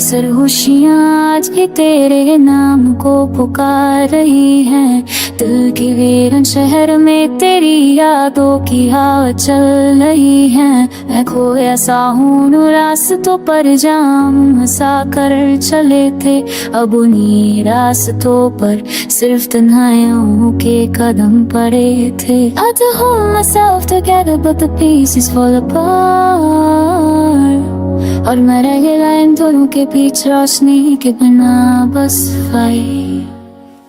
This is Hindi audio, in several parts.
अक्सर खुशियाँ आज भी तेरे नाम को पुकार रही हैं। दिल के वीरान शहर में तेरी यादों की हवा चल रही है। मैं खोया सा हूँ उन रास्तों पर जाम हंसा कर चले थे। अब उन्हीं रास्तों पर सिर्फ तन्हाइयों के कदम पड़े थे। I had to hold myself together but the pieces fall apart। और मैं रह गया इन दोनों के बीच रोशनी के बिना बस फाइट।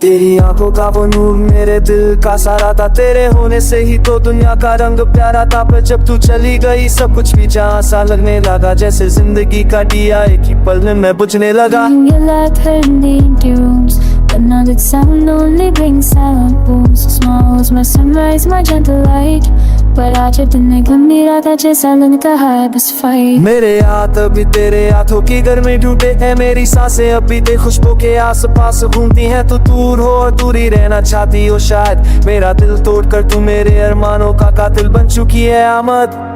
तेरी आंखों का वो नूर मेरे दिल का सारा था। तेरे होने से ही तो दुनिया का रंग प्यारा था। पर जब तू चली गई सब कुछ भी जहाँ सा लगने लगा। जैसे जिंदगी का दिया एक ही पल में मैं बुझने लगा। Another sound only brings silent wounds. So small was my sunrise, my gentle light, but आज दिन निगम मेरा था जैसा लगता है बस फाइट। मेरे हाथ अभी तेरे हाथों की गर्मी ढूंढे हैं। मेरी सांसें अभी तेरी खुशबू के आस पास घूमती हैं। तू दूर हो और दूर ही रहना चाहती हो शायद। मेरा दिल तोड़कर तू मेरे अरमानों का कातिल बन चुकी है आमद।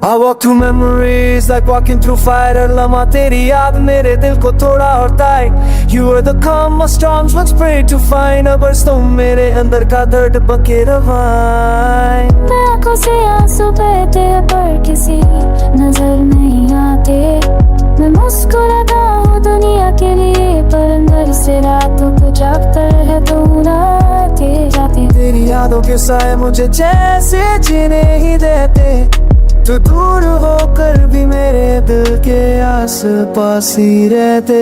I walk through memories like walking through fire। हर लम्हा तेरी याद मेरे दिल को थोड़ा और ताई। You were the calm my storms once prayed to find। अब तुम मेरे अंदर का दर्द बके रवाई। मैं आँखों से आंसू बहते हैं पर किसी नजर नहीं आते। मैं मुस्कुराता हूँ दुनिया के लिए पर अंदर से रातों को जागता है तो आते जाते। तेरी यादों के साए मुझे जैसे जीने ही देते। तू दूर होकर भी मेरे दिल के आस पास ही रहते।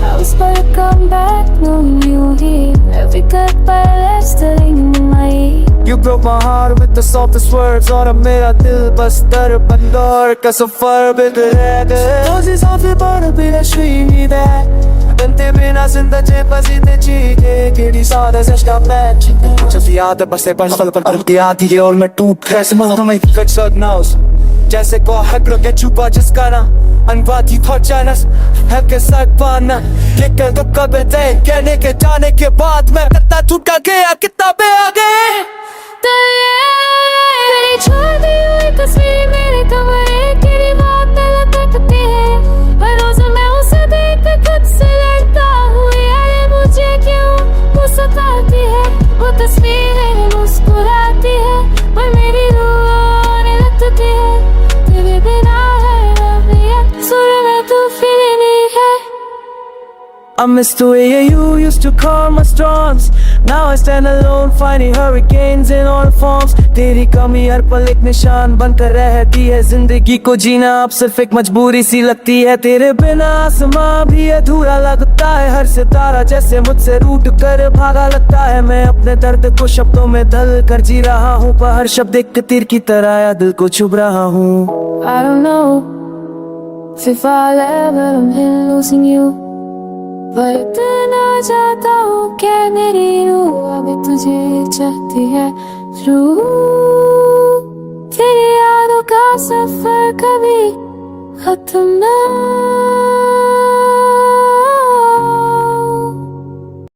I was but a comeback, knowing you here। Every goodbye left still in my ear। You broke my heart with the softest words। और अब मेरा दिल बस दरबंदर का सफर बित रह गए। रोज़ी साफ़ी पर भी नशवी है। बनते बिना जिंदगी पसीने चीज़े केड़ी सारे ज़श्का मैच। जब याद बसे पर पल पर याद ही और मैं टूट कैसे मैं कट सकना उस जैसे को हक के छुपा जिसका ना अनबाती पहुंचानस है के साथ पाना। ये कल तो कब थे कहने के जाने के बाद मैं कितना टूटा गया कितना बे आ गए। तेरी छोड़ दी हुई तस्वीर मेरे कमरे की दीवार पे लटकती है। हर रोज मैं उसे देख कर खुद से लड़ता हूँ। यार मुझे क्यों वो सताती है। वो तस्वीर है मुस्कुराती है पर मेरी रूह रोने लगती है। तेरे बिना है अब सुर में तू फिर नहीं है। I miss the way you used to calm my storms। Now I stand alone fighting hurricanes in all forms। तेरी कमी हर पल एक निशान बनकर रहती है। जिंदगी को जीना अब सिर्फ एक मजबूरी सी लगती है। तेरे बिना आसमां भी अधूरा लगता है। हर सितारा जैसे मुझसे रूठ कर भागा लगता है। मैं अपने दर्द को शब्दों में ढल कर जी रहा हूँ पर हर शब्द एक तीर की तरह या दिल को छुप रहा हूँ। I don't know if I'll ever losing you। पर इतना चाहता हूँ कि मेरी रूह अब तुझे चाहती है। रूह तेरी यादों का सफर कभी खत्म ना